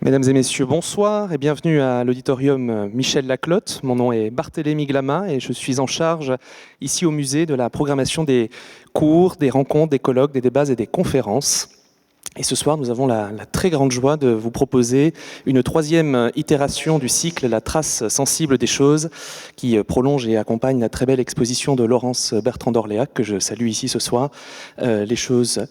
Mesdames et messieurs, bonsoir et bienvenue à l'auditorium Michel Laclotte. Mon nom est Barthélémy Glama et je suis en charge ici au musée de la programmation des cours, des rencontres, des colloques, des débats et des conférences. Et ce soir, nous avons la très grande joie de vous proposer une troisième itération du cycle La trace sensible des choses, qui prolonge et accompagne la très belle exposition de Laurence Bertrand d'Orléac, que je salue ici ce soir, Les choses,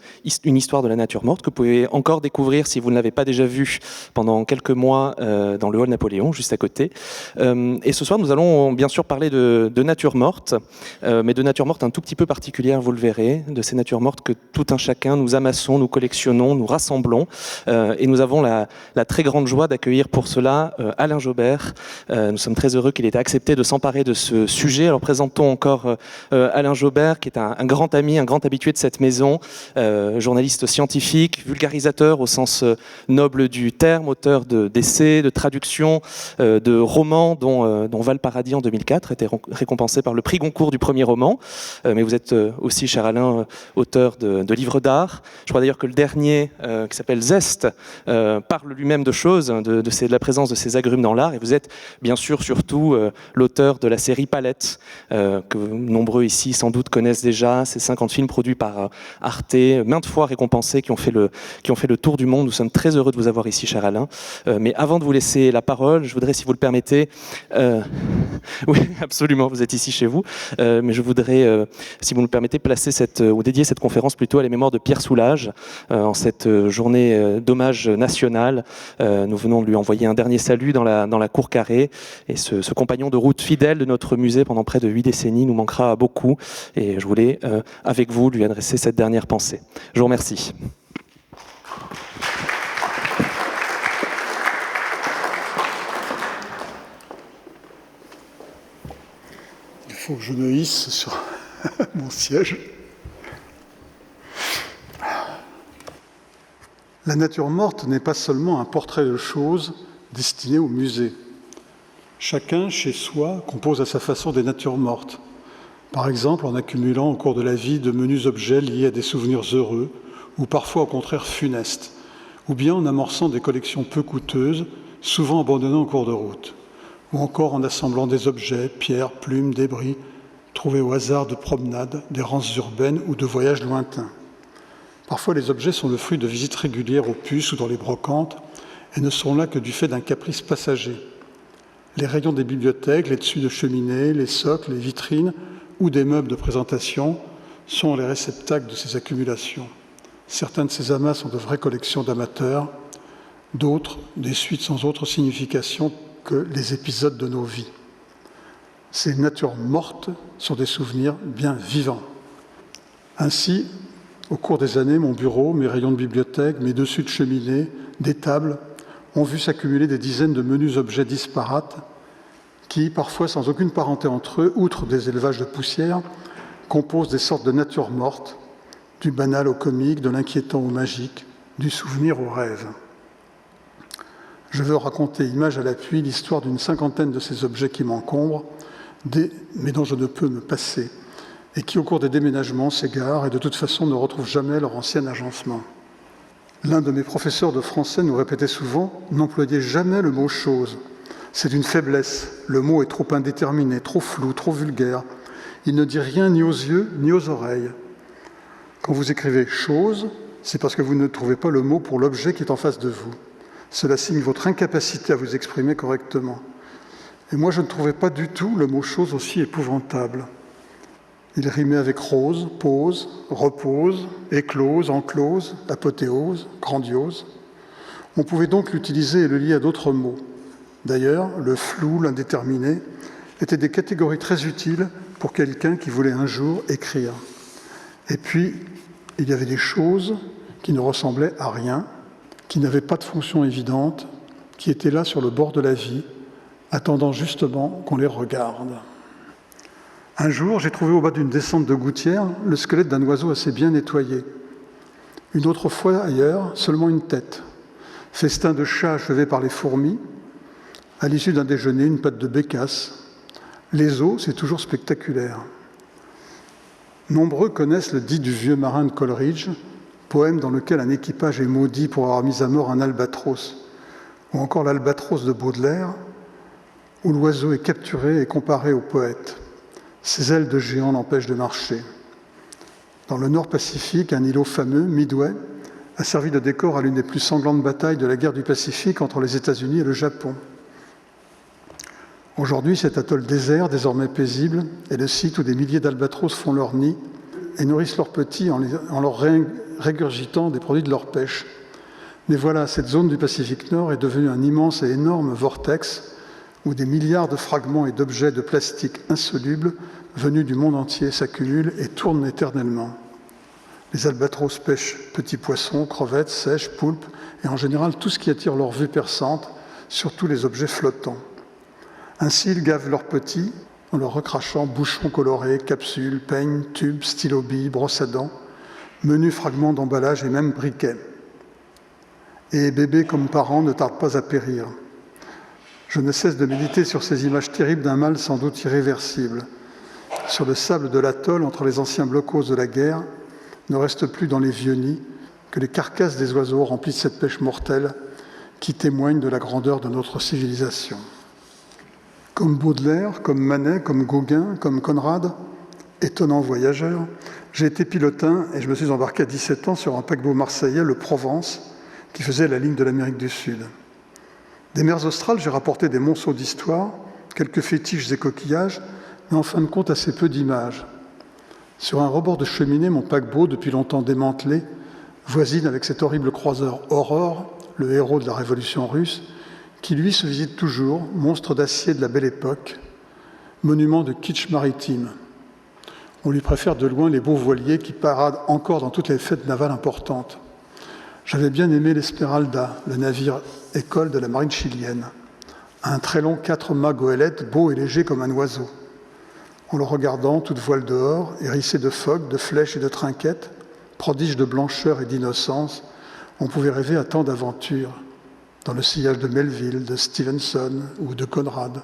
une histoire de la nature morte, que vous pouvez encore découvrir si vous ne l'avez pas déjà vu pendant quelques mois dans le hall Napoléon, juste à côté. Et ce soir, nous allons bien sûr parler de nature morte, mais de nature morte un tout petit peu particulière, vous le verrez, de ces natures mortes que tout un chacun nous amassons, nous collectionnons, nous rassemblons, et nous avons la très grande joie d'accueillir pour cela Alain Jobert. Nous sommes très heureux qu'il ait accepté de s'emparer de ce sujet. Alors présentons encore Alain Jobert, qui est un grand ami, un grand habitué de cette maison, journaliste scientifique, vulgarisateur au sens noble du terme, auteur d'essais, de traductions, de romans, dont Valparadis en 2004 était récompensé par le prix Goncourt du premier roman. Mais vous êtes aussi, cher Alain, auteur de livres d'art. Je crois d'ailleurs que le dernier, qui s'appelle Zeste, parle lui-même de choses, de la présence de ces agrumes dans l'art. Et vous êtes bien sûr surtout l'auteur de la série Palette, que nombreux ici sans doute connaissent déjà, ces 50 films produits par Arte, maintes fois récompensés, qui ont fait le tour du monde. Nous sommes très heureux de vous avoir ici, cher Alain. Mais avant de vous laisser la parole, je voudrais, si vous le permettez, oui, absolument, vous êtes ici chez vous, mais je voudrais, si vous me le permettez, placer ou dédier cette conférence plutôt à la mémoire de Pierre Soulages, en cette journée d'hommage national. Nous venons de lui envoyer un dernier salut dans la cour carrée, et ce compagnon de route fidèle de notre musée pendant près de 8 décennies nous manquera beaucoup, et je voulais, avec vous, lui adresser cette dernière pensée. Je vous remercie. Il faut que je me hisse sur mon siège. La nature morte n'est pas seulement un portrait de choses destiné au musée. Chacun, chez soi, compose à sa façon des natures mortes. Par exemple, en accumulant au cours de la vie de menus objets liés à des souvenirs heureux, ou parfois au contraire funestes, ou bien en amorçant des collections peu coûteuses, souvent abandonnées en cours de route, ou encore en assemblant des objets, pierres, plumes, débris, trouvés au hasard de promenades, d'errances urbaines ou de voyages lointains. Parfois, les objets sont le fruit de visites régulières aux puces ou dans les brocantes et ne sont là que du fait d'un caprice passager. Les rayons des bibliothèques, les dessus de cheminées, les socles, les vitrines ou des meubles de présentation sont les réceptacles de ces accumulations. Certains de ces amas sont de vraies collections d'amateurs, d'autres des suites sans autre signification que les épisodes de nos vies. Ces natures mortes sont des souvenirs bien vivants. Ainsi, au cours des années, mon bureau, mes rayons de bibliothèque, mes dessus de cheminée, des tables, ont vu s'accumuler des dizaines de menus objets disparates qui, parfois sans aucune parenté entre eux, outre des élevages de poussière, composent des sortes de natures mortes, du banal au comique, de l'inquiétant au magique, du souvenir au rêve. Je veux raconter, image à l'appui, l'histoire d'une cinquantaine de ces objets qui m'encombrent, mais dont je ne peux me passer, et qui, au cours des déménagements, s'égarent et de toute façon ne retrouvent jamais leur ancien agencement. L'un de mes professeurs de français nous répétait souvent « N'employez jamais le mot « chose ». C'est une faiblesse. Le mot est trop indéterminé, trop flou, trop vulgaire. Il ne dit rien ni aux yeux, ni aux oreilles. Quand vous écrivez « chose », c'est parce que vous ne trouvez pas le mot pour l'objet qui est en face de vous. Cela signe votre incapacité à vous exprimer correctement. Et moi, je ne trouvais pas du tout le mot « chose » aussi épouvantable. Il rimait avec rose, pose, repose, éclose, enclose, apothéose, grandiose. On pouvait donc l'utiliser et le lier à d'autres mots. D'ailleurs, le flou, l'indéterminé, étaient des catégories très utiles pour quelqu'un qui voulait un jour écrire. Et puis, il y avait des choses qui ne ressemblaient à rien, qui n'avaient pas de fonction évidente, qui étaient là sur le bord de la vie, attendant justement qu'on les regarde. Un jour, j'ai trouvé au bas d'une descente de gouttière le squelette d'un oiseau assez bien nettoyé. Une autre fois, ailleurs, seulement une tête. Festin de chat achevé par les fourmis. À l'issue d'un déjeuner, une patte de bécasse. Les os, c'est toujours spectaculaire. Nombreux connaissent le dit du vieux marin de Coleridge, poème dans lequel un équipage est maudit pour avoir mis à mort un albatros. ou encore l'albatros de Baudelaire, où l'oiseau est capturé et comparé au poète. Ses ailes de géant l'empêchent de marcher. Dans le Nord Pacifique, un îlot fameux, Midway, a servi de décor à l'une des plus sanglantes batailles de la guerre du Pacifique entre les États-Unis et le Japon. Aujourd'hui, cet atoll désert, désormais paisible, est le site où des milliers d'albatros font leur nid et nourrissent leurs petits en leur régurgitant des produits de leur pêche. Mais voilà, cette zone du Pacifique Nord est devenue un immense et énorme vortex où des milliards de fragments et d'objets de plastique insolubles venus du monde entier s'accumulent et tournent éternellement. Les albatros pêchent petits poissons, crevettes, sèches, poulpes et en général tout ce qui attire leur vue perçante, surtout les objets flottants. Ainsi, ils gavent leurs petits en leur recrachant bouchons colorés, capsules, peignes, tubes, stylo-billes, brosses à dents, menus fragments d'emballage et même briquets. Et bébés comme parents ne tardent pas à périr. Je ne cesse de méditer sur ces images terribles d'un mal sans doute irréversible. Sur le sable de l'atoll, entre les anciens blocos de la guerre, ne reste plus dans les vieux nids que les carcasses des oiseaux remplis de cette pêche mortelle qui témoignent de la grandeur de notre civilisation. Comme Baudelaire, comme Manet, comme Gauguin, comme Conrad, étonnant voyageur, j'ai été pilotin et je me suis embarqué à 17 ans sur un paquebot marseillais, le Provence, qui faisait la ligne de l'Amérique du Sud. Des mers australes, j'ai rapporté des monceaux d'histoire, quelques fétiches et coquillages, mais en fin de compte assez peu d'images. Sur un rebord de cheminée, mon paquebot, depuis longtemps démantelé, voisine avec cet horrible croiseur Aurore, le héros de la Révolution russe, qui lui se visite toujours, monstre d'acier de la belle époque, monument de kitsch maritime. On lui préfère de loin les beaux voiliers qui paradent encore dans toutes les fêtes navales importantes. J'avais bien aimé l'Esmeralda, le navire école de la marine chilienne. Un très long 4 mâts goélette, beau et léger comme un oiseau. En le regardant, toute voile dehors, hérissé de phoques, de flèches et de trinquettes, prodige de blancheur et d'innocence, on pouvait rêver à tant d'aventures, dans le sillage de Melville, de Stevenson ou de Conrad,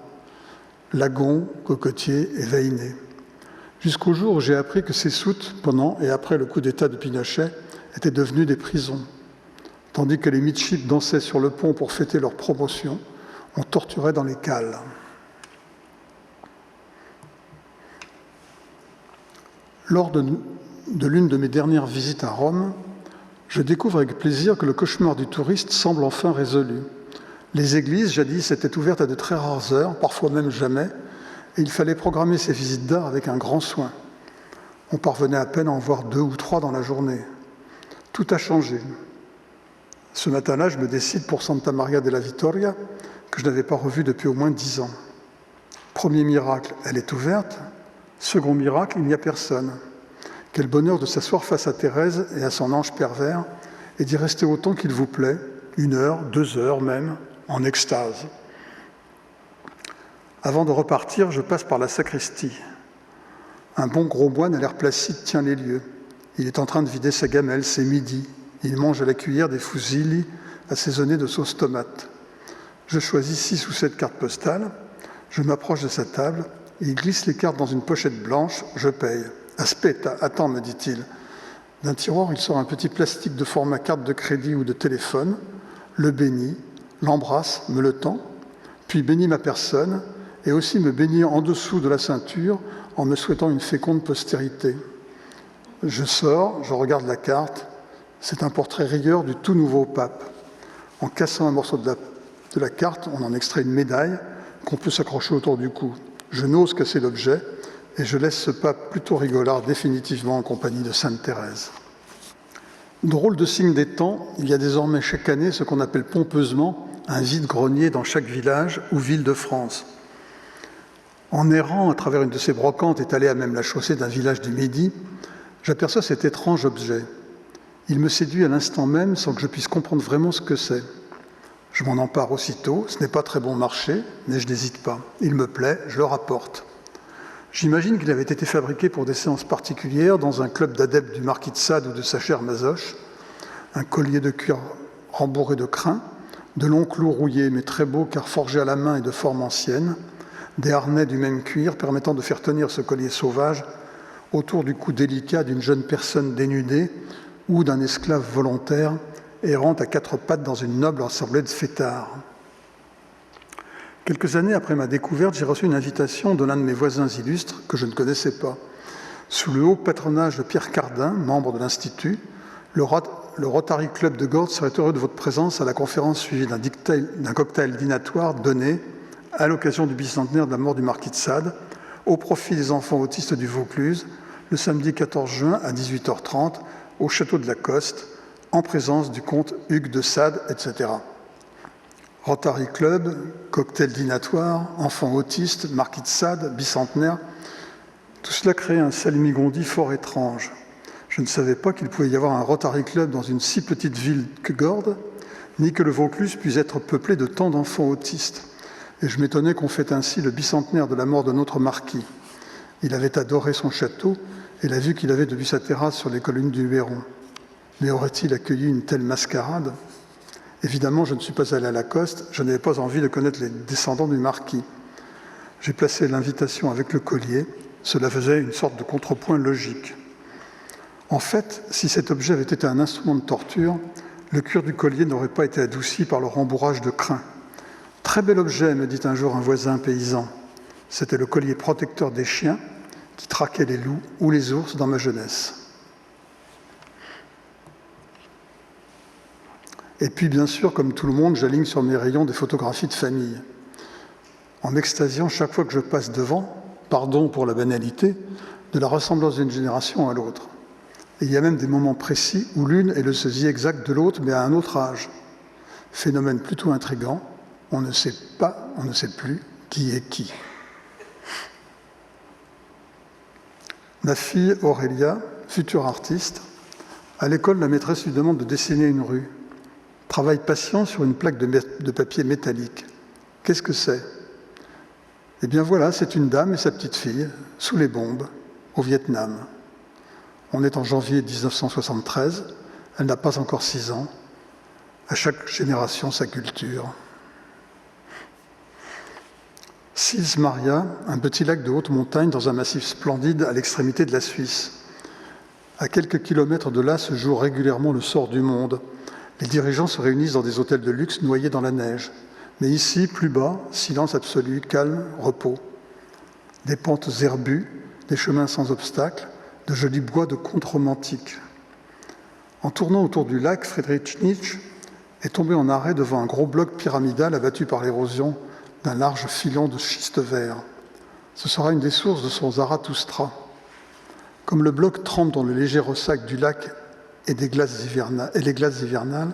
lagons, cocotiers et vainés. Jusqu'au jour où j'ai appris que ces soutes, pendant et après le coup d'État de Pinochet, étaient devenues des prisons. Tandis que les midships dansaient sur le pont pour fêter leur promotion, on torturait dans les cales. Lors de l'une de mes dernières visites à Rome, je découvre avec plaisir que le cauchemar du touriste semble enfin résolu. Les églises, jadis, étaient ouvertes à de très rares heures, parfois même jamais, et il fallait programmer ces visites d'art avec un grand soin. On parvenait à peine à en voir 2 ou 3 dans la journée. Tout a changé. Ce matin-là, je me décide pour Santa Maria della Vittoria, que je n'avais pas revue depuis au moins 10 ans. Premier miracle, elle est ouverte. Second miracle, il n'y a personne. Quel bonheur de s'asseoir face à Thérèse et à son ange pervers et d'y rester autant qu'il vous plaît, 1 heure, 2 heures même, en extase. Avant de repartir, je passe par la sacristie. Un bon gros moine à l'air placide tient les lieux. Il est en train de vider sa gamelle, c'est midi. Il mange à la cuillère des fusilli assaisonnés de sauce tomate. Je choisis 6 ou 7 cartes postales. Je m'approche de sa table. Il glisse les cartes dans une pochette blanche. Je paye. « Aspetta, attends, me dit-il. » D'un tiroir, il sort un petit plastique de format carte de crédit ou de téléphone, le bénit, l'embrasse, me le tend, puis bénit ma personne et aussi me bénit en dessous de la ceinture en me souhaitant une féconde postérité. Je sors, je regarde la carte. C'est un portrait rieur du tout nouveau pape. En cassant un morceau de la carte, on en extrait une médaille qu'on peut s'accrocher autour du cou. Je n'ose casser l'objet et je laisse ce pape plutôt rigolard définitivement en compagnie de Sainte Thérèse. Drôle de signe des temps, il y a désormais chaque année ce qu'on appelle pompeusement un vide-grenier dans chaque village ou ville de France. En errant à travers une de ces brocantes étalées à même la chaussée d'un village du Midi, j'aperçois cet étrange objet. Il me séduit à l'instant même sans que je puisse comprendre vraiment ce que c'est. Je m'en empare aussitôt, ce n'est pas très bon marché, mais je n'hésite pas. Il me plaît, je le rapporte. J'imagine qu'il avait été fabriqué pour des séances particulières dans un club d'adeptes du marquis de Sade ou de sa chère Mazoche. Un collier de cuir rembourré de crin, de longs clous rouillés mais très beaux car forgés à la main et de forme ancienne, des harnais du même cuir permettant de faire tenir ce collier sauvage autour du cou délicat d'une jeune personne dénudée ou d'un esclave volontaire errant à 4 pattes dans une noble assemblée de fêtards. Quelques années après ma découverte, j'ai reçu une invitation de l'un de mes voisins illustres que je ne connaissais pas. Sous le haut patronage de Pierre Cardin, membre de l'Institut, le Rotary Club de Gordes serait heureux de votre présence à la conférence suivie d'un cocktail dînatoire donné à l'occasion du bicentenaire de la mort du marquis de Sade au profit des enfants autistes du Vaucluse, le samedi 14 juin à 18h30 au château de la Coste, en présence du comte Hugues de Sade, etc. Rotary Club, cocktail dînatoire, enfants autistes, marquis de Sade, bicentenaire, tout cela crée un salmigondi fort étrange. Je ne savais pas qu'il pouvait y avoir un Rotary Club dans une si petite ville que Gordes, ni que le Vaucluse puisse être peuplé de tant d'enfants autistes. Et je m'étonnais qu'on fête ainsi le bicentenaire de la mort de notre marquis. Il avait adoré son château et la vue qu'il avait depuis sa terrasse sur les collines du Luberon. Mais aurait-il accueilli une telle mascarade ? Évidemment, je ne suis pas allé à la Coste, je n'avais pas envie de connaître les descendants du marquis. J'ai placé l'invitation avec le collier, cela faisait une sorte de contrepoint logique. En fait, si cet objet avait été un instrument de torture, le cuir du collier n'aurait pas été adouci par le rembourrage de crin. Très bel objet, me dit un jour un voisin paysan. C'était le collier protecteur des chiens qui traquait les loups ou les ours dans ma jeunesse. Et puis, bien sûr, comme tout le monde, j'aligne sur mes rayons des photographies de famille. En m'extasiant chaque fois que je passe devant, pardon pour la banalité, de la ressemblance d'une génération à l'autre. Et il y a même des moments précis où l'une est le sosie exact de l'autre, mais à un autre âge. Phénomène plutôt intrigant, on ne sait plus qui est qui. Ma fille Aurélia, future artiste, à l'école, la maîtresse lui demande de dessiner une rue. Travail patient sur une plaque de papier métallique. Qu'est-ce que c'est ? Eh bien voilà, c'est une dame et sa petite fille, sous les bombes, au Vietnam. On est en janvier 1973, elle n'a pas encore 6 ans. À chaque génération, sa culture. Sils Maria, un petit lac de haute montagne dans un massif splendide à l'extrémité de la Suisse. À quelques kilomètres de là se joue régulièrement le sort du monde. Les dirigeants se réunissent dans des hôtels de luxe noyés dans la neige. Mais ici, plus bas, silence absolu, calme, repos. Des pentes herbues, des chemins sans obstacles, de jolis bois de contes romantiques. En tournant autour du lac, Friedrich Nietzsche est tombé en arrêt devant un gros bloc pyramidal abattu par l'érosion d'un large filon de schiste vert. Ce sera une des sources de son Zarathustra. Comme le bloc trempe dans le léger ressac du lac et les glaces hivernales,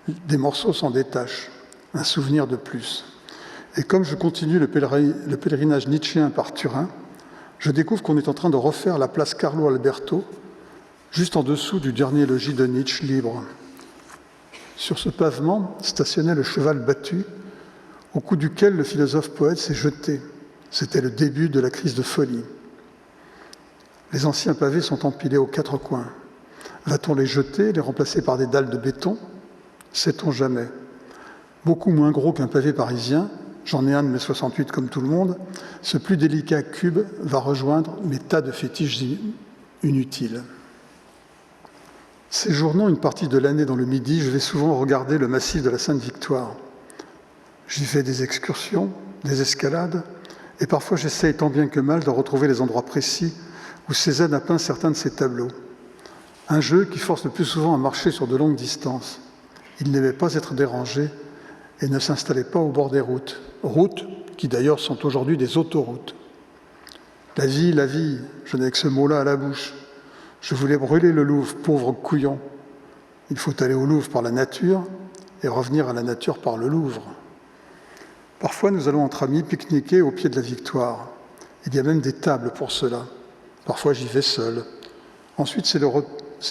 des morceaux s'en détachent, un souvenir de plus. Et comme je continue le pèlerinage nietzschéen par Turin, je découvre qu'on est en train de refaire la place Carlo Alberto, juste en dessous du dernier logis de Nietzsche libre. Sur ce pavement stationnait le cheval battu, au cou duquel le philosophe-poète s'est jeté. C'était le début de la crise de folie. Les anciens pavés sont empilés aux 4 coins. Va-t-on les jeter, les remplacer par des dalles de béton ? Sait-on jamais. Beaucoup moins gros qu'un pavé parisien, j'en ai un de mes 68 comme tout le monde, ce plus délicat cube va rejoindre mes tas de fétiches inutiles. Séjournant une partie de l'année dans le Midi, je vais souvent regarder le massif de la Sainte-Victoire. J'y fais des excursions, des escalades, et parfois j'essaye tant bien que mal de retrouver les endroits précis où Cézanne a peint certains de ses tableaux. Un jeu qui force le plus souvent à marcher sur de longues distances. Il n'aimait pas être dérangé et ne s'installait pas au bord des routes. Routes qui d'ailleurs sont aujourd'hui des autoroutes. La vie, je n'ai que ce mot-là à la bouche. Je voulais brûler le Louvre, pauvre couillon. Il faut aller au Louvre par la nature et revenir à la nature par le Louvre. Parfois, nous allons entre amis pique-niquer au pied de la Victoire. Il y a même des tables pour cela. Parfois, j'y vais seul. Ensuite, c'est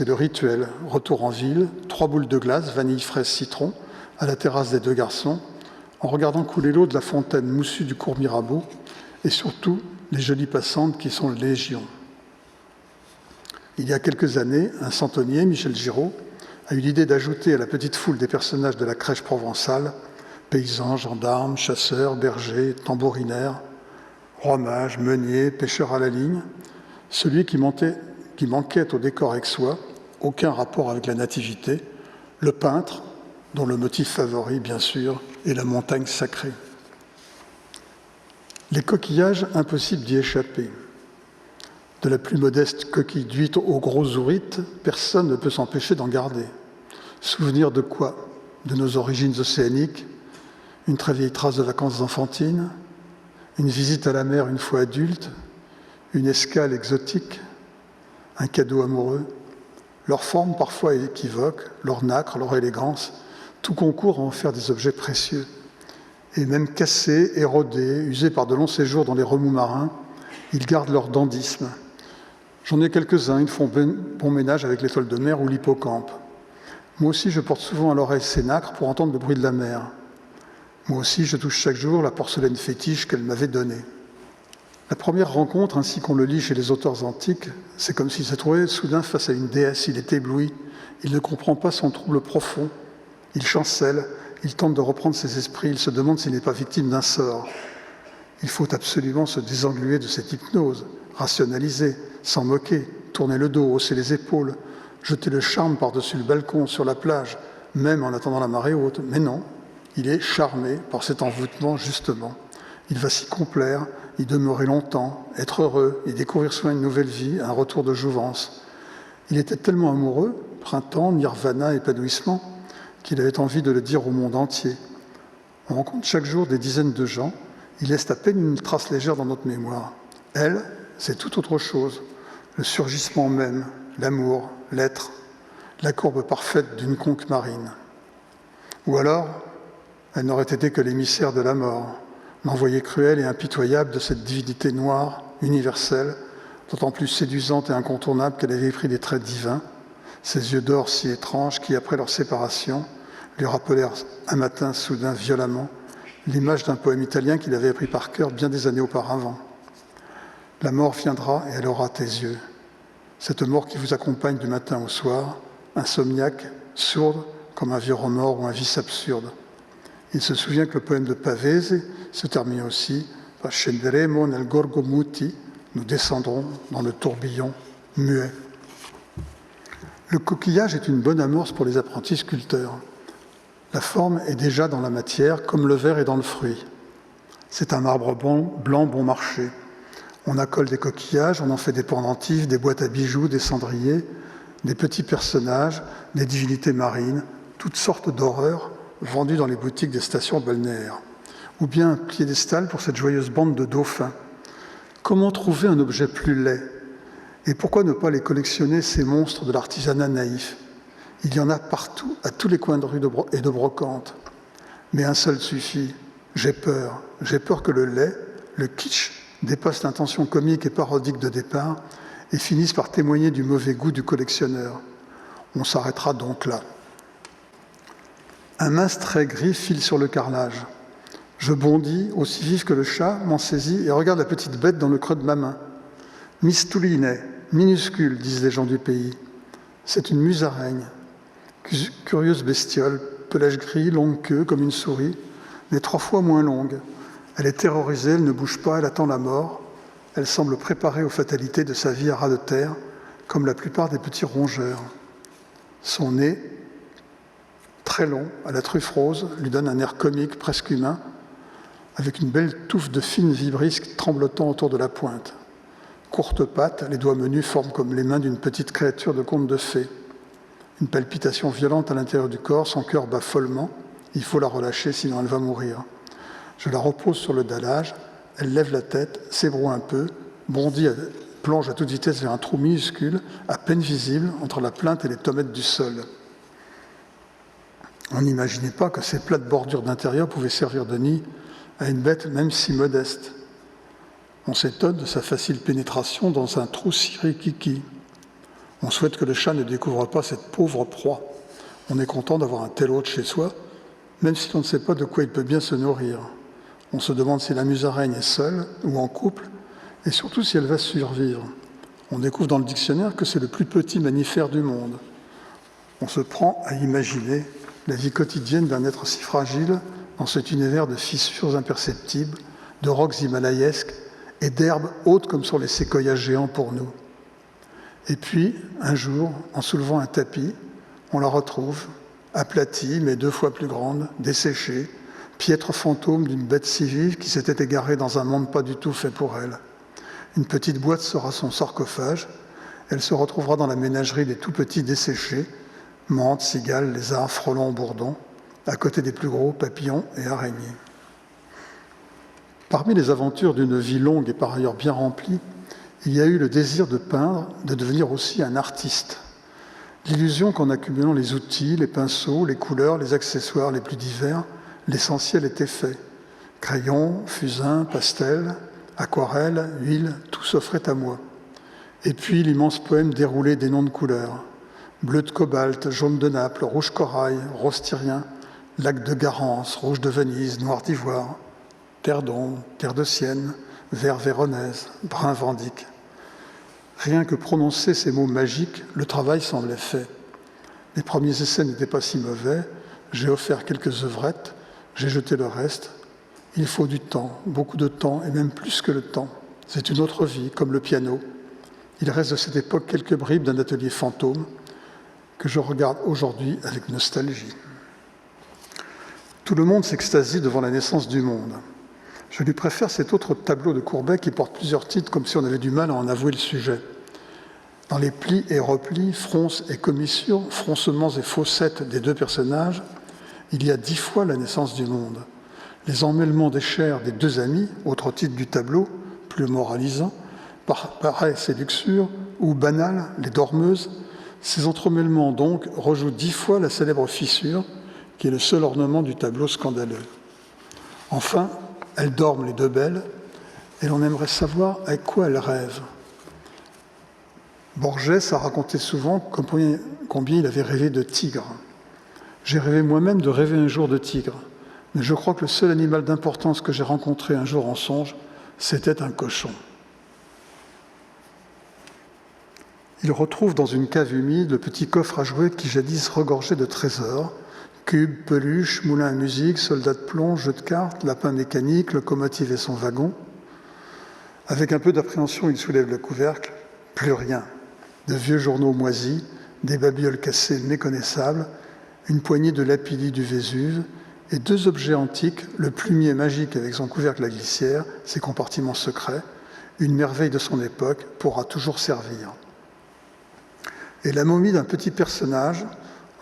le rituel. Retour en ville, 3 boules de glace, vanille, fraise, citron, à la terrasse des 2 garçons, en regardant couler l'eau de la fontaine moussue du cours Mirabeau, et surtout les jolies passantes qui sont légion. Il y a quelques années, un centenier, Michel Giraud, a eu l'idée d'ajouter à la petite foule des personnages de la crèche provençale, paysans, gendarmes, chasseurs, bergers, tambourinaires, rois mages, meuniers, pêcheurs à la ligne, celui qui manquait au décor aixois, aucun rapport avec la nativité, le peintre, dont le motif favori, bien sûr, est la montagne sacrée. Les coquillages, impossible d'y échapper. De la plus modeste coquille d'huître au gros ourite, personne ne peut s'empêcher d'en garder. Souvenir de quoi? De nos origines océaniques, une très vieille trace de vacances enfantines, une visite à la mer une fois adulte, une escale exotique, un cadeau amoureux. Leur forme parfois est équivoque, leur nacre, leur élégance, tout concourt à en faire des objets précieux. Et même cassés, érodés, usés par de longs séjours dans les remous marins, ils gardent leur dandysme. J'en ai quelques-uns, ils font bon ménage avec l'étoile de mer ou l'hippocampe. Moi aussi, je porte souvent à l'oreille ces nacres pour entendre le bruit de la mer. Moi aussi, je touche chaque jour la porcelaine fétiche qu'elle m'avait donnée. La première rencontre, ainsi qu'on le lit chez les auteurs antiques, c'est comme s'il s'est trouvé soudain face à une déesse, il est ébloui, il ne comprend pas son trouble profond, il chancelle, il tente de reprendre ses esprits, il se demande s'il n'est pas victime d'un sort. Il faut absolument se désengluer de cette hypnose, rationaliser, s'en moquer, tourner le dos, hausser les épaules, jeter le charme par-dessus le balcon, sur la plage, même en attendant la marée haute. Mais non, il est charmé par cet envoûtement, justement. Il va s'y complaire, y demeurer longtemps, être heureux et découvrir soudain une nouvelle vie, un retour de jouvence. Il était tellement amoureux, printemps, nirvana, épanouissement, qu'il avait envie de le dire au monde entier. On rencontre chaque jour des dizaines de gens, ils laissent à peine une trace légère dans notre mémoire. Elle, c'est tout autre chose, le surgissement même, l'amour, l'être, la courbe parfaite d'une conque marine. Ou alors, elle n'aurait été que l'émissaire de la mort, l'envoyé cruel et impitoyable de cette divinité noire, universelle, d'autant plus séduisante et incontournable qu'elle avait pris des traits divins, ces yeux d'or si étranges qui, après leur séparation, lui rappelèrent un matin soudain violemment l'image d'un poème italien qu'il avait appris par cœur bien des années auparavant. La mort viendra et elle aura tes yeux. Cette mort qui vous accompagne du matin au soir, insomniaque, sourde, comme un vieux remords ou un vice absurde. Il se souvient que le poème de Pavese se termine aussi par Scenderemo nel gorgo muti, nous descendrons dans le tourbillon muet. Le coquillage est une bonne amorce pour les apprentis sculpteurs. La forme est déjà dans la matière, comme le verre est dans le fruit. C'est un marbre blanc bon marché. On accole des coquillages, on en fait des pendentifs, des boîtes à bijoux, des cendriers, des petits personnages, des divinités marines, toutes sortes d'horreurs vendues dans les boutiques des stations balnéaires. Ou bien un piédestal pour cette joyeuse bande de dauphins. Comment trouver un objet plus laid? Et pourquoi ne pas les collectionner, ces monstres de l'artisanat naïf? Il y en a partout, à tous les coins de rue et de brocante. Mais un seul suffit. J'ai peur. J'ai peur que le laid, le kitsch, dépasse l'intention comique et parodique de départ et finisse par témoigner du mauvais goût du collectionneur. On s'arrêtera donc là. Un mince trait gris file sur le carrelage. Je bondis, aussi vif que le chat, m'en saisis et regarde la petite bête dans le creux de ma main. Mistuline, minuscule, disent les gens du pays. C'est une musaraigne. Curieuse bestiole, pelage gris, longue queue, comme une souris, mais 3 fois moins longue. Elle est terrorisée, elle ne bouge pas, elle attend la mort. Elle semble préparée aux fatalités de sa vie à ras de terre, comme la plupart des petits rongeurs. Son nez, très long, à la truffe rose, lui donne un air comique, presque humain, avec une belle touffe de fines vibrisques tremblotant autour de la pointe. Courtes pattes, les doigts menus forment comme les mains d'une petite créature de conte de fées. Une palpitation violente à l'intérieur du corps, son cœur bat follement. Il faut la relâcher, sinon elle va mourir. Je la repose sur le dallage, elle lève la tête, s'ébroue un peu, bondit, plonge à toute vitesse vers un trou minuscule, à peine visible, entre la plinthe et les tomates du sol. On n'imaginait pas que ces plates bordures d'intérieur pouvaient servir de nid à une bête même si modeste. On s'étonne de sa facile pénétration dans un trou si rikiki. On souhaite que le chat ne découvre pas cette pauvre proie. On est content d'avoir un tel hôte chez soi, même si l'on ne sait pas de quoi il peut bien se nourrir. On se demande si la musaraigne est seule ou en couple, et surtout si elle va survivre. On découvre dans le dictionnaire que c'est le plus petit mammifère du monde. On se prend à imaginer la vie quotidienne d'un être si fragile dans cet univers de fissures imperceptibles, de rocs himalayesques et d'herbes hautes comme sur les séquoias géants pour nous. Et puis, un jour, en soulevant un tapis, on la retrouve, aplatie mais 2 fois plus grande, desséchée, piètre fantôme d'une bête si vive qui s'était égarée dans un monde pas du tout fait pour elle. Une petite boîte sera son sarcophage. Elle se retrouvera dans la ménagerie des tout petits desséchés, mantes, cigales, lézards, frelons, bourdons, à côté des plus gros papillons et araignées. Parmi les aventures d'une vie longue et par ailleurs bien remplie, il y a eu le désir de peindre, de devenir aussi un artiste. L'illusion qu'en accumulant les outils, les pinceaux, les couleurs, les accessoires les plus divers, l'essentiel était fait. Crayons, fusains, pastels, aquarelles, huile, tout s'offrait à moi. Et puis l'immense poème déroulé des noms de couleurs. Bleu de cobalt, jaune de Naples, rouge corail, rose tyrien, lac de Garance, rouge de Venise, noir d'ivoire, terre d'ombre, terre de Sienne, vert véronèse, brun Vendique. Rien que prononcer ces mots magiques, le travail semblait fait. Les premiers essais n'étaient pas si mauvais, j'ai offert quelques œuvrettes, j'ai jeté le reste. Il faut du temps, beaucoup de temps, et même plus que le temps. C'est une autre vie, comme le piano. Il reste de cette époque quelques bribes d'un atelier fantôme que je regarde aujourd'hui avec nostalgie. Tout le monde s'extasie devant la naissance du monde. Je lui préfère cet autre tableau de Courbet qui porte plusieurs titres comme si on avait du mal à en avouer le sujet. Dans les plis et replis, fronces et commissures, froncements et fossettes des deux personnages, il y a 10 fois la naissance du monde. Les emmêlements des chairs des deux amis, autre titre du tableau, plus moralisant, paresse et luxure, ou banal, les dormeuses, ces entremêlements donc rejouent 10 fois la célèbre fissure, qui est le seul ornement du tableau scandaleux. Enfin, elles dorment les deux belles, et l'on aimerait savoir avec quoi elles rêvent. Borges a raconté souvent combien il avait rêvé de tigre. J'ai rêvé moi-même de rêver un jour de tigre, mais je crois que le seul animal d'importance que j'ai rencontré un jour en songe, c'était un cochon. Il retrouve dans une cave humide le petit coffre à jouets qui jadis regorgeait de trésors, cubes, peluches, moulins à musique, soldats de plomb, jeux de cartes, lapins mécaniques, locomotive et son wagon. Avec un peu d'appréhension, il soulève le couvercle. Plus rien. De vieux journaux moisis, des babioles cassées méconnaissables, une poignée de lapidis du Vésuve et 2 objets antiques, le plumier magique avec son couvercle à glissière, ses compartiments secrets, une merveille de son époque, pourra toujours servir. Et la momie d'un petit personnage,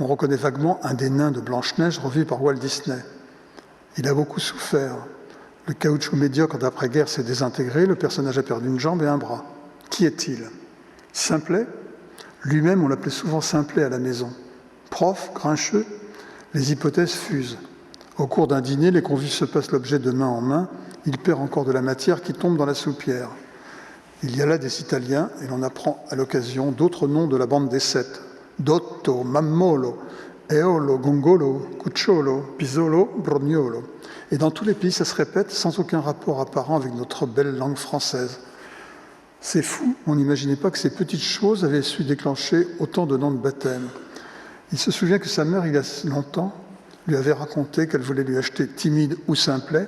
on reconnaît vaguement un des nains de Blanche-Neige revu par Walt Disney. Il a beaucoup souffert. Le caoutchouc médiocre d'après-guerre s'est désintégré, le personnage a perdu une jambe et un bras. Qui est-il? Simplet? Lui-même, on l'appelait souvent Simplet à la maison. Prof, grincheux? Les hypothèses fusent. Au cours d'un dîner, les convives se passent l'objet de main en main. Il perd encore de la matière qui tombe dans la soupière. Il y a là des Italiens, et l'on apprend à l'occasion d'autres noms de la bande des 7. Dotto, Mammolo, Eolo, Gongolo, Cucciolo, Pisolo, Brognolo. Et dans tous les pays, ça se répète sans aucun rapport apparent avec notre belle langue française. C'est fou, on n'imaginait pas que ces petites choses avaient su déclencher autant de noms de baptême. Il se souvient que sa mère, il y a longtemps, lui avait raconté qu'elle voulait lui acheter Timide ou Simplet,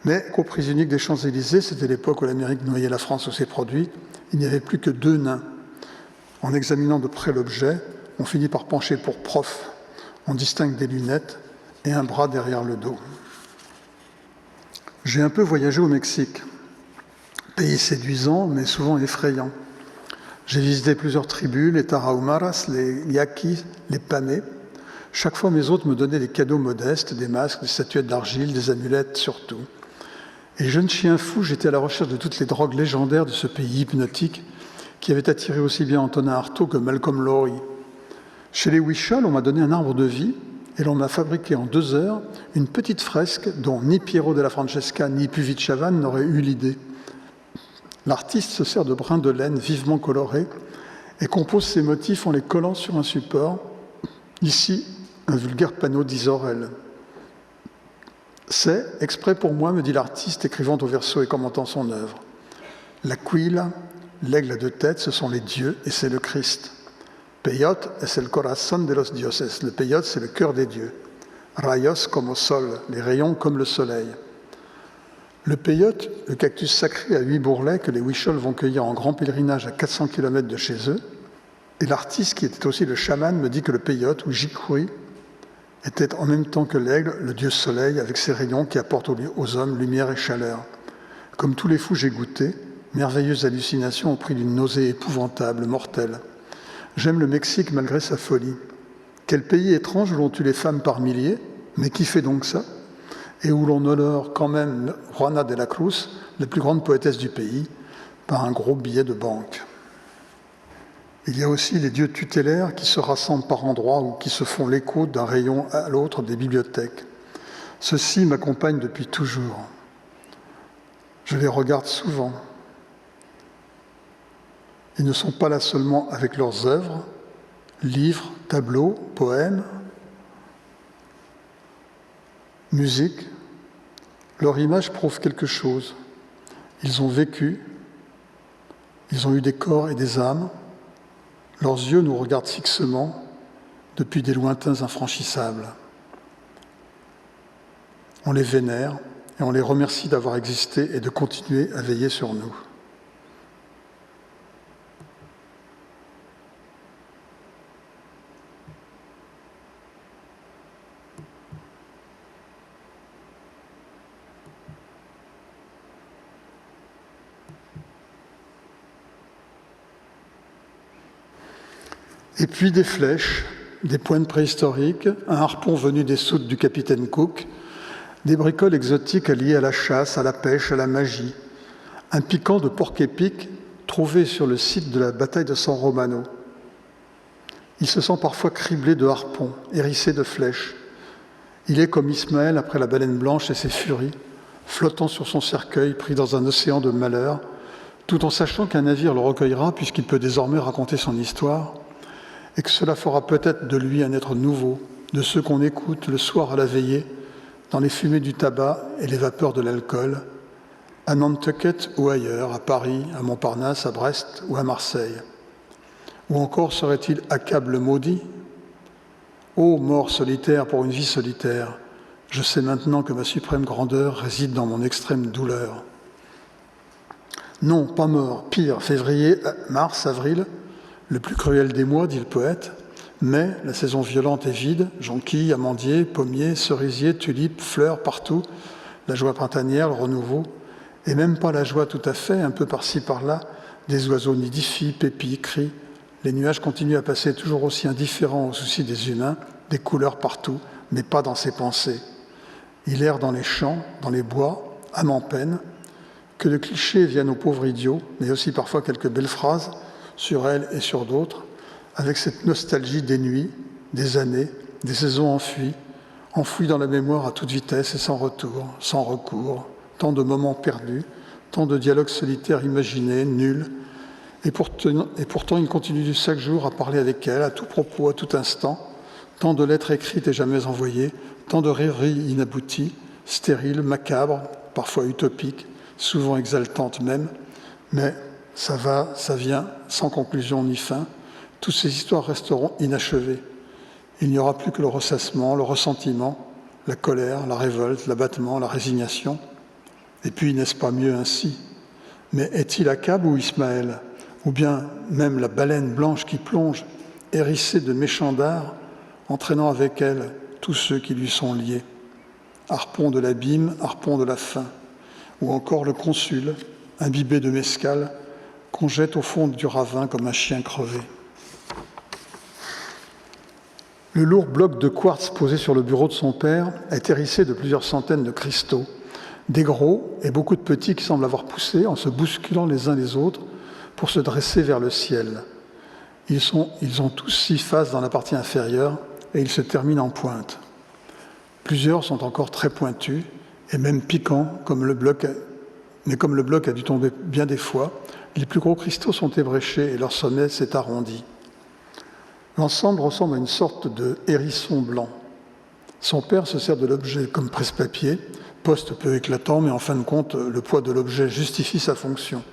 mais qu'au prix unique des Champs-Élysées, c'était l'époque où l'Amérique noyait la France de ses produits, il n'y avait plus que 2 nains. En examinant de près l'objet, on finit par pencher pour prof. On distingue des lunettes et un bras derrière le dos. J'ai un peu voyagé au Mexique. Pays séduisant, mais souvent effrayant. J'ai visité plusieurs tribus, les Tarahumaras, les Yaquis, les Panés. Chaque fois, mes hôtes me donnaient des cadeaux modestes, des masques, des statuettes d'argile, des amulettes surtout. Et jeune chien fou, j'étais à la recherche de toutes les drogues légendaires de ce pays hypnotique qui avait attiré aussi bien Antonin Artaud que Malcolm Lowry. Chez les Huichols, on m'a donné un arbre de vie et l'on m'a fabriqué en 2 heures une petite fresque dont ni Piero della Francesca ni Puvis de Chavannes n'auraient eu l'idée. L'artiste se sert de brins de laine vivement colorés et compose ses motifs en les collant sur un support. Ici, un vulgaire panneau d'Isorel. C'est, exprès pour moi, me dit l'artiste, écrivant au verso et commentant son œuvre. L'Aquila, l'aigle à 2 têtes, ce sont les dieux et c'est le Christ. Peyote, es el corazón de los dioses. Le peyote, c'est le cœur des dieux. Rayos como sol, les rayons comme le soleil. Le peyote, le cactus sacré à 8 bourrelets que les Huichols vont cueillir en grand pèlerinage à 400 km de chez eux. Et l'artiste, qui était aussi le chaman, me dit que le peyote, ou jicuri, était en même temps que l'aigle, le dieu soleil, avec ses rayons qui apportent aux hommes lumière et chaleur. Comme tous les fous, j'ai goûté, merveilleuse hallucination au prix d'une nausée épouvantable, mortelle. J'aime le Mexique malgré sa folie. Quel pays étrange où l'on tue les femmes par milliers, mais qui fait donc ça? Et où l'on honore quand même Juana de la Cruz, la plus grande poétesse du pays, par un gros billet de banque. Il y a aussi les dieux tutélaires qui se rassemblent par endroits ou qui se font l'écho d'un rayon à l'autre des bibliothèques. Ceux-ci m'accompagnent depuis toujours. Je les regarde souvent. Ils ne sont pas là seulement avec leurs œuvres, livres, tableaux, poèmes, musique. Leur image prouve quelque chose. Ils ont vécu, ils ont eu des corps et des âmes. Leurs yeux nous regardent fixement depuis des lointains infranchissables. On les vénère et on les remercie d'avoir existé et de continuer à veiller sur nous. Et puis des flèches, des pointes préhistoriques, un harpon venu des soutes du capitaine Cook, des bricoles exotiques liées à la chasse, à la pêche, à la magie, un piquant de porc-épic trouvé sur le site de la bataille de San Romano. Il se sent parfois criblé de harpons, hérissé de flèches. Il est comme Ismaël après la baleine blanche et ses furies, flottant sur son cercueil, pris dans un océan de malheur, tout en sachant qu'un navire le recueillera puisqu'il peut désormais raconter son histoire, et que cela fera peut-être de lui un être nouveau, de ceux qu'on écoute le soir à la veillée, dans les fumées du tabac et les vapeurs de l'alcool, à Nantucket ou ailleurs, à Paris, à Montparnasse, à Brest ou à Marseille. Ou encore serait-il Achab le maudit? Ô mort solitaire pour une vie solitaire, je sais maintenant que ma suprême grandeur réside dans mon extrême douleur. Non, pas mort, pire, février, mars, avril, le plus cruel des mois, dit le poète, mai, la saison violente et vide, jonquilles, amandiers, pommiers, cerisiers, tulipes, fleurs partout, la joie printanière, le renouveau, et même pas la joie tout à fait, un peu par-ci par-là, des oiseaux nidifient, pépient, crient. Les nuages continuent à passer toujours aussi indifférents aux soucis des humains, des couleurs partout, mais pas dans ses pensées. Il erre dans les champs, dans les bois, âme en peine, que de clichés viennent aux pauvres idiots, mais aussi parfois quelques belles phrases, sur elle et sur d'autres, avec cette nostalgie des nuits, des années, des saisons enfouies dans la mémoire à toute vitesse et sans retour, sans recours, tant de moments perdus, tant de dialogues solitaires imaginés, nuls, et pourtant il continue chaque jour à parler avec elle, à tout propos, à tout instant, tant de lettres écrites et jamais envoyées, tant de rêveries inabouties, stériles, macabres, parfois utopiques, souvent exaltantes même, mais ça va, ça vient, sans conclusion ni fin. Toutes ces histoires resteront inachevées. Il n'y aura plus que le ressassement, le ressentiment, la colère, la révolte, l'abattement, la résignation. Et puis, n'est-ce pas mieux ainsi? Mais est-il Achab ou Ismaël? Ou bien même la baleine blanche qui plonge, hérissée de méchants dards, entraînant avec elle tous ceux qui lui sont liés? Harpon de l'abîme, harpon de la faim. Ou encore le consul, imbibé de mescal, qu'on jette au fond du ravin comme un chien crevé. Le lourd bloc de quartz posé sur le bureau de son père est hérissé de plusieurs centaines de cristaux, des gros et beaucoup de petits qui semblent avoir poussé en se bousculant les uns les autres pour se dresser vers le ciel. Ils ont tous 6 faces dans la partie inférieure et ils se terminent en pointe. Plusieurs sont encore très pointus et même piquants, mais comme le bloc a dû tomber bien des fois, les plus gros cristaux sont ébréchés et leur sommet s'est arrondi. L'ensemble ressemble à une sorte de hérisson blanc. Son père se sert de l'objet comme presse-papier, poste peu éclatant, mais en fin de compte, le poids de l'objet justifie sa fonction.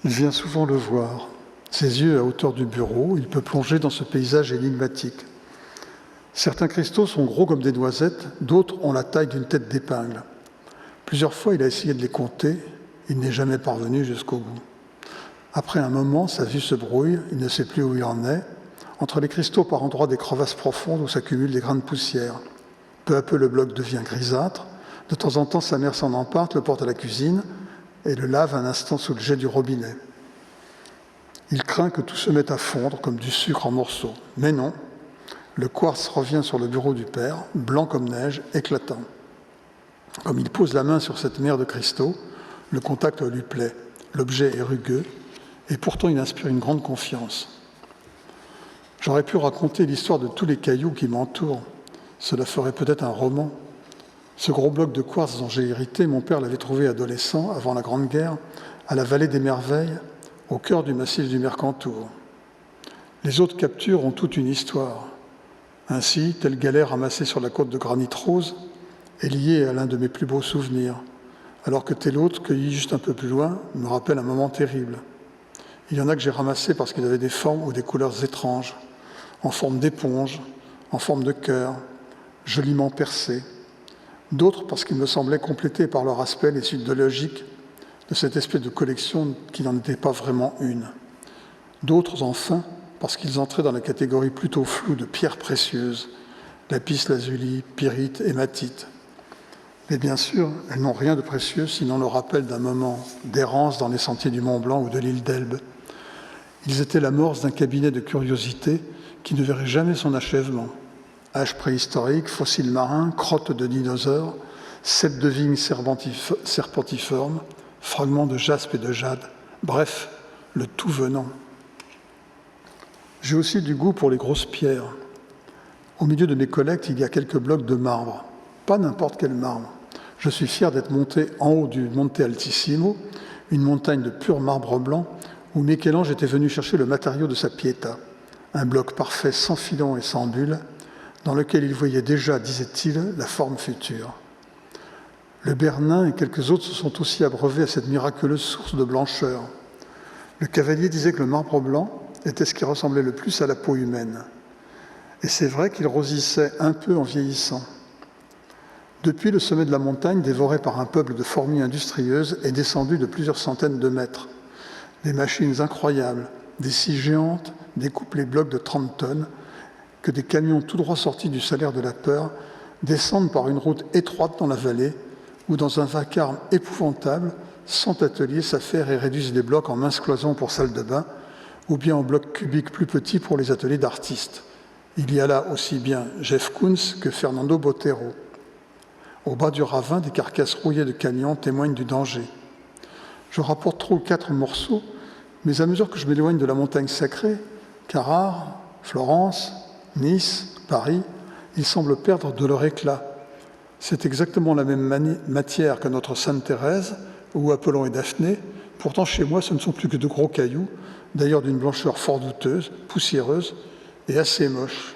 Il vient souvent le voir. Ses yeux à hauteur du bureau, il peut plonger dans ce paysage énigmatique. Certains cristaux sont gros comme des noisettes, d'autres ont la taille d'une tête d'épingle. Plusieurs fois, il a essayé de les compter, il n'est jamais parvenu jusqu'au bout. Après un moment, sa vue se brouille, il ne sait plus où il en est. Entre les cristaux, par endroits, des crevasses profondes où s'accumulent des grains de poussière. Peu à peu, le bloc devient grisâtre. De temps en temps, sa mère s'en empare, le porte à la cuisine et le lave un instant sous le jet du robinet. Il craint que tout se mette à fondre comme du sucre en morceaux. Mais non, le quartz revient sur le bureau du père, blanc comme neige, éclatant. Comme il pose la main sur cette mer de cristaux, le contact lui plaît. L'objet est rugueux et pourtant il inspire une grande confiance. J'aurais pu raconter l'histoire de tous les cailloux qui m'entourent. Cela ferait peut-être un roman. Ce gros bloc de quartz dont j'ai hérité, mon père l'avait trouvé adolescent, avant la Grande Guerre, à la Vallée des Merveilles, au cœur du massif du Mercantour. Les autres captures ont toute une histoire. Ainsi, telle galère ramassée sur la côte de granit rose est liée à l'un de mes plus beaux souvenirs, alors que telle autre, cueillie juste un peu plus loin, me rappelle un moment terrible. Il y en a que j'ai ramassés parce qu'ils avaient des formes ou des couleurs étranges, en forme d'éponge, en forme de cœur, joliment percés. D'autres parce qu'ils me semblaient compléter par leur aspect les suites de logique de cette espèce de collection qui n'en était pas vraiment une. D'autres, enfin, parce qu'ils entraient dans la catégorie plutôt floue de pierres précieuses, lapis lazuli, pyrite, hématite. Mais bien sûr, elles n'ont rien de précieux sinon le rappel d'un moment d'errance dans les sentiers du Mont Blanc ou de l'île d'Elbe. Ils étaient l'amorce d'un cabinet de curiosités qui ne verrait jamais son achèvement. Âge préhistorique, fossiles marins, crottes de dinosaures, ceps de vignes serpentiformes, fragments de jaspe et de jade, bref, le tout venant. J'ai aussi du goût pour les grosses pierres. Au milieu de mes collectes, il y a quelques blocs de marbre. Pas n'importe quel marbre. Je suis fier d'être monté en haut du Monte Altissimo, une montagne de pur marbre blanc, où Michel-Ange était venu chercher le matériau de sa Pietà, un bloc parfait sans filon et sans bulle, dans lequel il voyait déjà, disait-il, la forme future. Le Bernin et quelques autres se sont aussi abreuvés à cette miraculeuse source de blancheur. Le cavalier disait que le marbre blanc était ce qui ressemblait le plus à la peau humaine. Et c'est vrai qu'il rosissait un peu en vieillissant. Depuis, le sommet de la montagne, dévoré par un peuple de fourmis industrieuses, est descendu de plusieurs centaines de mètres. Des machines incroyables, des scies géantes, découpent les blocs de 30 tonnes, que des camions tout droit sortis du salaire de la peur descendent par une route étroite dans la vallée, où dans un vacarme épouvantable, 100 ateliers s'affairent et réduisent les blocs en minces cloisons pour salle de bain, ou bien en blocs cubiques plus petits pour les ateliers d'artistes. Il y a là aussi bien Jeff Koons que Fernando Botero. Au bas du ravin, des carcasses rouillées de camions témoignent du danger. Je rapporte 3 ou 4 morceaux, mais à mesure que je m'éloigne de la montagne sacrée, Carrare, Florence, Nice, Paris, ils semblent perdre de leur éclat. C'est exactement la même matière que notre Sainte Thérèse ou Apollon et Daphné. Pourtant, chez moi, ce ne sont plus que de gros cailloux, d'ailleurs d'une blancheur fort douteuse, poussiéreuse et assez moche.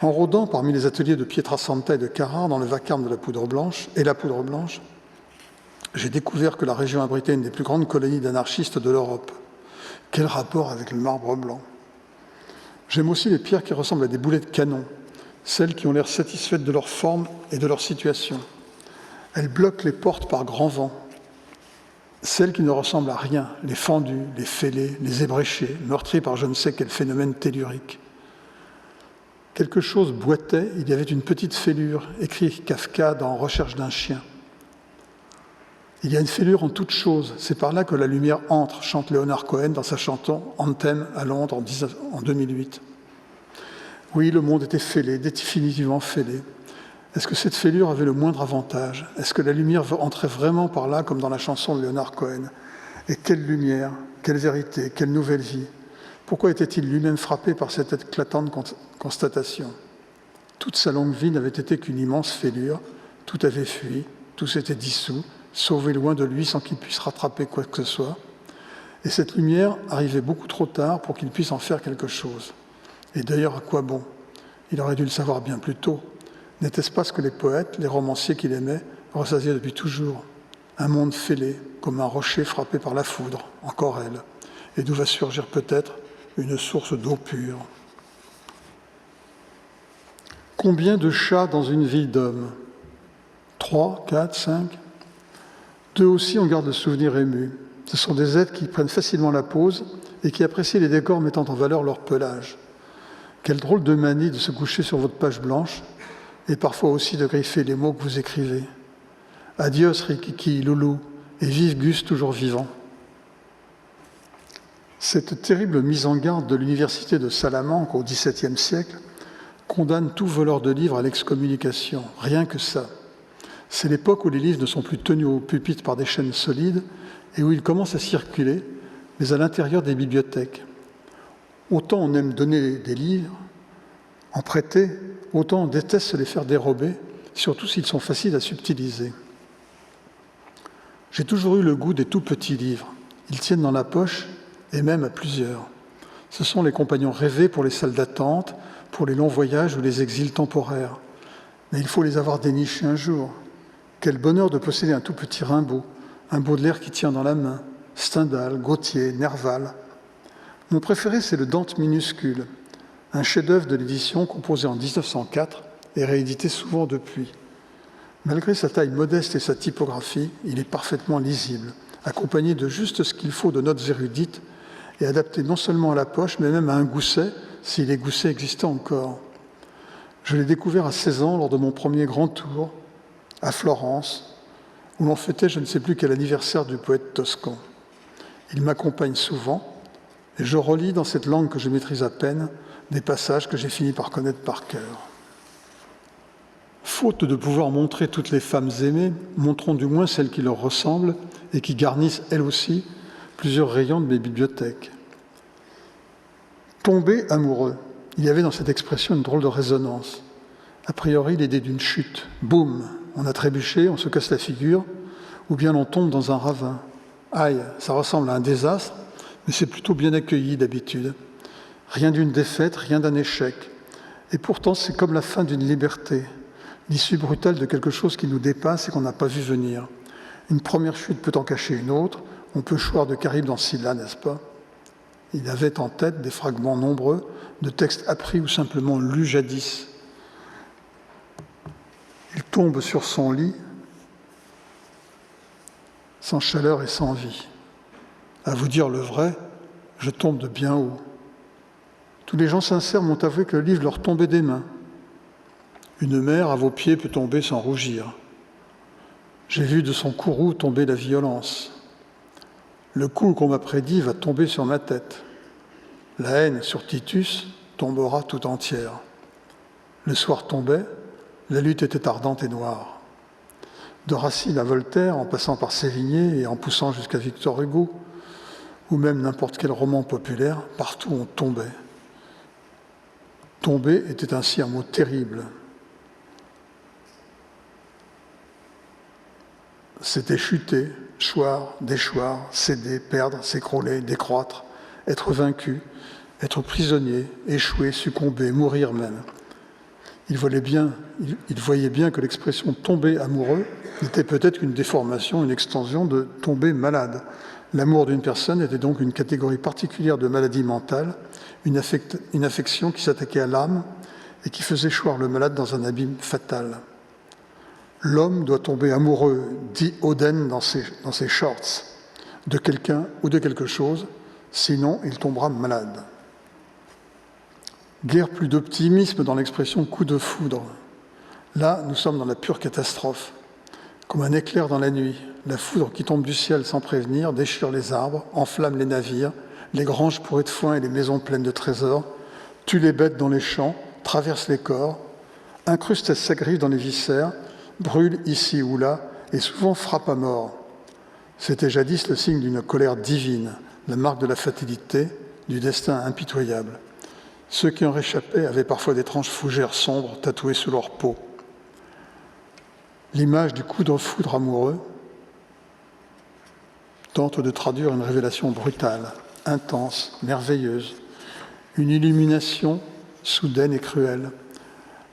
En rôdant parmi les ateliers de Pietrasanta et de Carrare dans le vacarme de la poudre blanche, j'ai découvert que la région abritait une des plus grandes colonies d'anarchistes de l'Europe. Quel rapport avec le marbre blanc? J'aime aussi les pierres qui ressemblent à des boulets de canon, celles qui ont l'air satisfaites de leur forme et de leur situation. Elles bloquent les portes par grand vent. Celles qui ne ressemblent à rien, les fendues, les fêlées, les ébréchées, meurtries par je ne sais quel phénomène tellurique. Quelque chose boitait, il y avait une petite fêlure, écrit Kafka dans Recherche d'un chien. Il y a une fêlure en toute chose, c'est par là que la lumière entre, chante Leonard Cohen dans sa chanson Anthem à Londres en 2008. Oui, le monde était fêlé, définitivement fêlé. Est-ce que cette fêlure avait le moindre avantage? Est-ce que la lumière entrait vraiment par là, comme dans la chanson de Leonard Cohen? Et quelle lumière, quelle vérité, quelle nouvelle vie? Pourquoi était-il lui-même frappé par cette éclatante constatation? Toute sa longue vie n'avait été qu'une immense fêlure, tout avait fui, tout s'était dissous, sauvé loin de lui sans qu'il puisse rattraper quoi que ce soit. Et cette lumière arrivait beaucoup trop tard pour qu'il puisse en faire quelque chose. Et d'ailleurs, à quoi bon? Il aurait dû le savoir bien plus tôt. N'était-ce pas ce que les poètes, les romanciers qu'il aimait, ressaisiaient depuis toujours? Un monde fêlé, comme un rocher frappé par la foudre, encore elle, et d'où va surgir peut-être une source d'eau pure. Combien de chats dans une vie d'homme? 3, 4, 5? D'eux aussi, on garde le souvenir ému. Ce sont des êtres qui prennent facilement la pause et qui appréciez les décors mettant en valeur leur pelage. Quelle drôle de manie de se coucher sur votre page blanche et parfois aussi de griffer les mots que vous écrivez. Adios Rikiki, Loulou, et vive Gus toujours vivant. Cette terrible mise en garde de l'université de Salamanque au XVIIe siècle condamne tout voleur de livres à l'excommunication, rien que ça. C'est l'époque où les livres ne sont plus tenus au pupitre par des chaînes solides et où ils commencent à circuler, mais à l'intérieur des bibliothèques. Autant on aime donner des livres, en prêter, autant on déteste se les faire dérober, surtout s'ils sont faciles à subtiliser. J'ai toujours eu le goût des tout petits livres. Ils tiennent dans la poche, et même à plusieurs. Ce sont les compagnons rêvés pour les salles d'attente, pour les longs voyages ou les exils temporaires. Mais il faut les avoir dénichés un jour. Quel bonheur de posséder un tout petit Rimbaud, un Baudelaire qui tient dans la main, Stendhal, Gautier, Nerval. Mon préféré, c'est le Dante minuscule, un chef-d'œuvre de l'édition composé en 1904 et réédité souvent depuis. Malgré sa taille modeste et sa typographie, il est parfaitement lisible, accompagné de juste ce qu'il faut de notes érudites et adapté non seulement à la poche, mais même à un gousset, si les goussets existaient encore. Je l'ai découvert à 16 ans lors de mon premier grand tour, à Florence, où l'on fêtait je ne sais plus quel anniversaire du poète toscan. Il m'accompagne souvent, et je relis dans cette langue que je maîtrise à peine des passages que j'ai fini par connaître par cœur. Faute de pouvoir montrer toutes les femmes aimées, montrons du moins celles qui leur ressemblent et qui garnissent, elles aussi, plusieurs rayons de mes bibliothèques. Tomber amoureux. Il y avait dans cette expression une drôle de résonance. A priori, l'idée d'une chute. Boum, on a trébuché, on se casse la figure, ou bien on tombe dans un ravin. Aïe, ça ressemble à un désastre, mais c'est plutôt bien accueilli d'habitude. Rien d'une défaite, rien d'un échec. Et pourtant, c'est comme la fin d'une liberté. L'issue brutale de quelque chose qui nous dépasse et qu'on n'a pas vu venir. Une première chute peut en cacher une autre. On peut choir de Caribe dans Scylla, n'est-ce pas? Il avait en tête des fragments nombreux de textes appris ou simplement lus jadis. Il tombe sur son lit, sans chaleur et sans vie. À vous dire le vrai, je tombe de bien haut. Tous les gens sincères m'ont avoué que le livre leur tombait des mains. Une mère à vos pieds peut tomber sans rougir. J'ai vu de son courroux tomber la violence. Le coup qu'on m'a prédit va tomber sur ma tête. La haine sur Titus tombera tout entière. Le soir tombait, la lutte était ardente et noire. De Racine à Voltaire, en passant par Sévigné et en poussant jusqu'à Victor Hugo, ou même n'importe quel roman populaire, partout on tombait. Tomber était ainsi un mot terrible. C'était chuter, choir, déchoir, céder, perdre, s'écrouler, décroître, être vaincu, être prisonnier, échouer, succomber, mourir même. Il voyait bien que l'expression « tomber amoureux » n'était peut-être qu'une déformation, une extension de « tomber malade ». L'amour d'une personne était donc une catégorie particulière de maladie mentale, une affection qui s'attaquait à l'âme et qui faisait choir le malade dans un abîme fatal. L'homme doit tomber amoureux, dit Oden dans ses shorts, de quelqu'un ou de quelque chose, sinon il tombera malade. Guère plus d'optimisme dans l'expression « coup de foudre ». Là, nous sommes dans la pure catastrophe. Comme un éclair dans la nuit, la foudre qui tombe du ciel sans prévenir déchire les arbres, enflamme les navires, les granges pourrées de foin et les maisons pleines de trésors, tue les bêtes dans les champs, traverse les corps, incruste sa griffe dans les viscères, brûle ici ou là et souvent frappe à mort. C'était jadis le signe d'une colère divine, la marque de la fatalité, du destin impitoyable. Ceux qui en réchappaient avaient parfois d'étranges fougères sombres tatouées sous leur peau. L'image du coup de foudre amoureux tente de traduire une révélation brutale, intense, merveilleuse, une illumination soudaine et cruelle,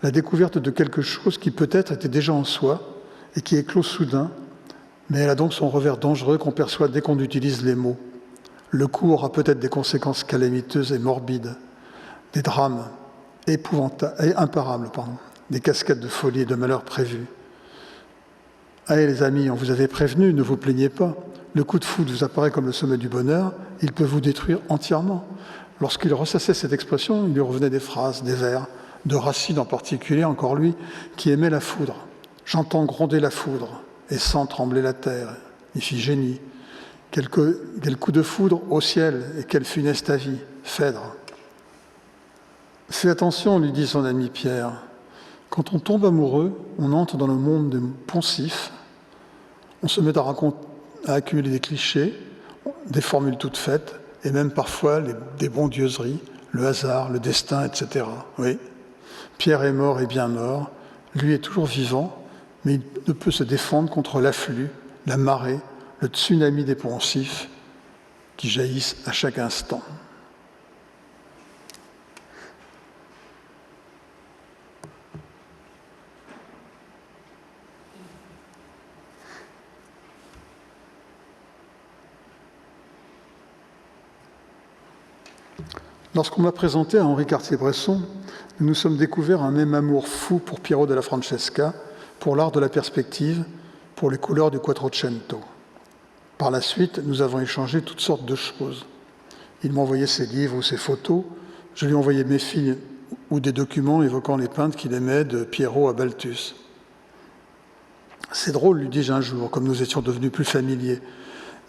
la découverte de quelque chose qui peut-être était déjà en soi et qui éclot soudain, mais elle a donc son revers dangereux qu'on perçoit dès qu'on utilise les mots. Le coup aura peut-être des conséquences calamiteuses et morbides, des drames imparables, des cascades de folie et de malheurs prévus. Allez les amis, on vous avait prévenu, ne vous plaignez pas. le coup de foudre vous apparaît comme le sommet du bonheur, il peut vous détruire entièrement. Lorsqu'il ressassait cette expression, il lui revenait des phrases, des vers, de Racine en particulier, encore lui, qui aimait la foudre. J'entends gronder la foudre et sens trembler la terre. Iphigénie. Quel coup de foudre au ciel et quelle funeste avis. Phèdre. Fais attention, lui dit son ami Pierre. Quand on tombe amoureux, on entre dans le monde des poncifs, on se met à accumuler des clichés, des formules toutes faites, et même parfois des bondieuseries, le hasard, le destin, etc. Oui, Pierre est mort et bien mort, lui est toujours vivant, mais il ne peut se défendre contre l'afflux, la marée, le tsunami des poncifs qui jaillissent à chaque instant. Lorsqu'on m'a présenté à Henri Cartier-Bresson, nous nous sommes découverts un même amour fou pour Piero della Francesca, pour l'art de la perspective, pour les couleurs du Quattrocento. Par la suite, nous avons échangé toutes sortes de choses. Il m'envoyait ses livres ou ses photos, je lui envoyais mes films ou des documents évoquant les peintres qu'il aimait de Piero à Balthus. C'est drôle, lui dis-je un jour, comme nous étions devenus plus familiers,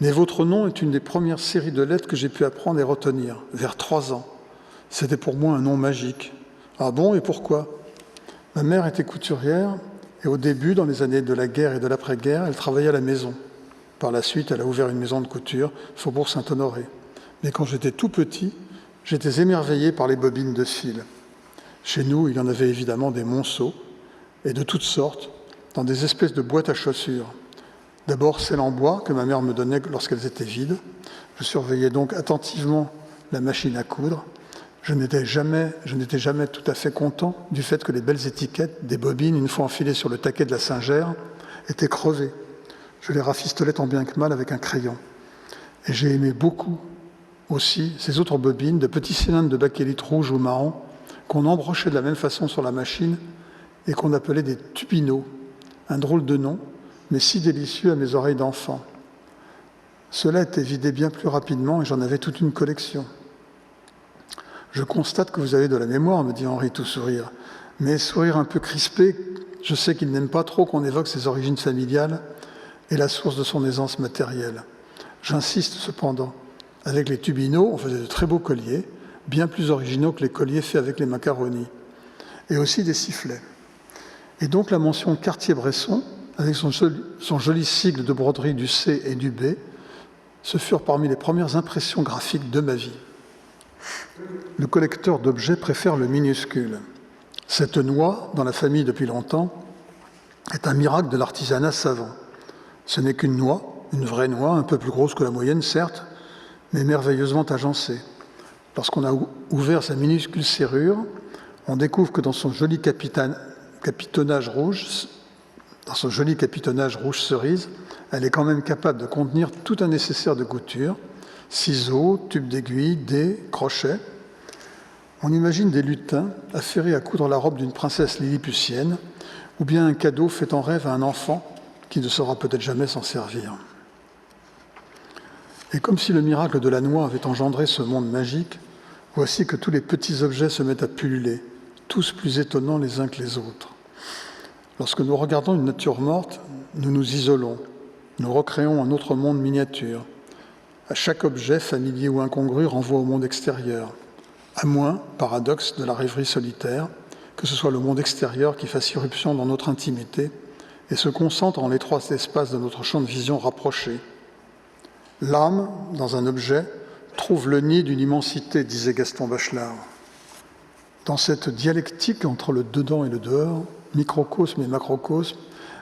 mais votre nom est une des premières séries de lettres que j'ai pu apprendre et retenir, vers 3 ans. C'était pour moi un nom magique. Ah bon, et pourquoi? Ma mère était couturière, et au début, dans les années de la guerre et de l'après-guerre, elle travaillait à la maison. Par la suite, elle a ouvert une maison de couture, Faubourg Saint-Honoré. Mais quand j'étais tout petit, j'étais émerveillé par les bobines de fil. Chez nous, il y en avait évidemment des monceaux, et de toutes sortes, dans des espèces de boîtes à chaussures. D'abord celles en bois que ma mère me donnait lorsqu'elles étaient vides. Je surveillais donc attentivement la machine à coudre. Je n'étais jamais tout à fait content du fait que les belles étiquettes des bobines, une fois enfilées sur le taquet de la Singère, étaient crevées. Je les rafistolais tant bien que mal avec un crayon. Et j'ai aimé beaucoup aussi ces autres bobines de petits cylindres de bakélite rouge ou marron qu'on embrochait de la même façon sur la machine et qu'on appelait des tubineaux. Un drôle de nom, mais si délicieux à mes oreilles d'enfant. Cela était vidé bien plus rapidement et j'en avais toute une collection. Je constate que vous avez de la mémoire, me dit Henri tout sourire, mais sourire un peu crispé, je sais qu'il n'aime pas trop qu'on évoque ses origines familiales et la source de son aisance matérielle. J'insiste cependant. Avec les tubineaux, on faisait de très beaux colliers, bien plus originaux que les colliers faits avec les macaronis, et aussi des sifflets. Et donc la mention Cartier-Bresson, avec son joli sigle de broderie du C et du B, ce furent parmi les premières impressions graphiques de ma vie. Le collecteur d'objets préfère le minuscule. Cette noix, dans la famille depuis longtemps, est un miracle de l'artisanat savant. Ce n'est qu'une noix, une vraie noix, un peu plus grosse que la moyenne, certes, mais merveilleusement agencée. Lorsqu'on a ouvert sa minuscule serrure, on découvre que dans son joli capitonnage rouge cerise, elle est quand même capable de contenir tout un nécessaire de couture, ciseaux, tubes d'aiguille, dés, crochets. On imagine des lutins affairés à coudre la robe d'une princesse lilliputienne, ou bien un cadeau fait en rêve à un enfant qui ne saura peut-être jamais s'en servir. Et comme si le miracle de la noix avait engendré ce monde magique, voici que tous les petits objets se mettent à pulluler, tous plus étonnants les uns que les autres. Lorsque nous regardons une nature morte, nous nous isolons, nous recréons un autre monde miniature. À chaque objet, familier ou incongru, renvoie au monde extérieur, à moins, paradoxe de la rêverie solitaire, que ce soit le monde extérieur qui fasse irruption dans notre intimité et se concentre en l'étroit espace de notre champ de vision rapproché. L'âme, dans un objet, trouve le nid d'une immensité, disait Gaston Bachelard. Dans cette dialectique entre le dedans et le dehors, microcosme et macrocosme,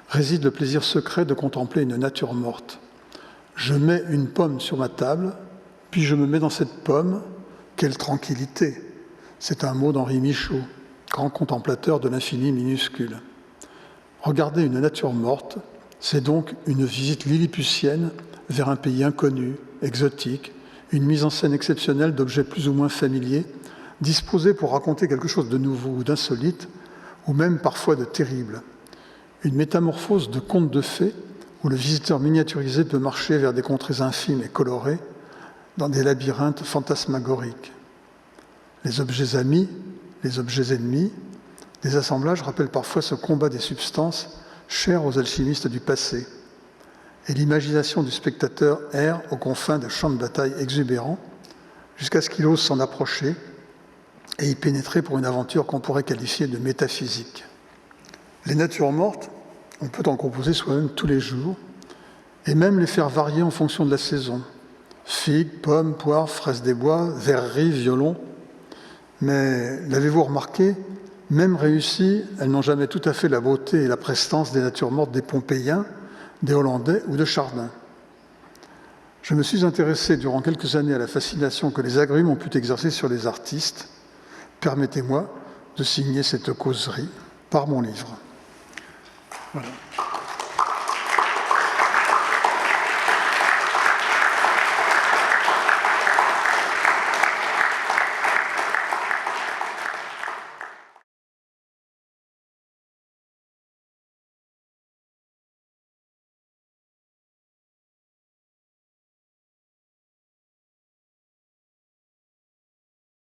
réside le plaisir secret de contempler une nature morte. Je mets une pomme sur ma table, puis je me mets dans cette pomme. Quelle tranquillité! C'est un mot d'Henri Michaud, grand contemplateur de l'infini minuscule. Regarder une nature morte, c'est donc une visite lilliputienne vers un pays inconnu, exotique, une mise en scène exceptionnelle d'objets plus ou moins familiers, disposés pour raconter quelque chose de nouveau ou d'insolite, ou même parfois de terrible. Une métamorphose de conte de fées où le visiteur miniaturisé peut marcher vers des contrées infimes et colorées, dans des labyrinthes fantasmagoriques. Les objets amis, les objets ennemis, des assemblages rappellent parfois ce combat des substances cher aux alchimistes du passé. Et l'imagination du spectateur erre aux confins de champs de bataille exubérants, jusqu'à ce qu'il ose s'en approcher et y pénétrer pour une aventure qu'on pourrait qualifier de métaphysique. Les natures mortes, on peut en composer soi-même tous les jours, et même les faire varier en fonction de la saison. Figues, pommes, poires, fraises des bois, verreries, violons. Mais l'avez-vous remarqué, même réussies, elles n'ont jamais tout à fait la beauté et la prestance des natures mortes des Pompéiens, des Hollandais ou de Chardin. Je me suis intéressé durant quelques années à la fascination que les agrumes ont pu exercer sur les artistes. Permettez-moi de signer cette causerie par mon livre. Voilà.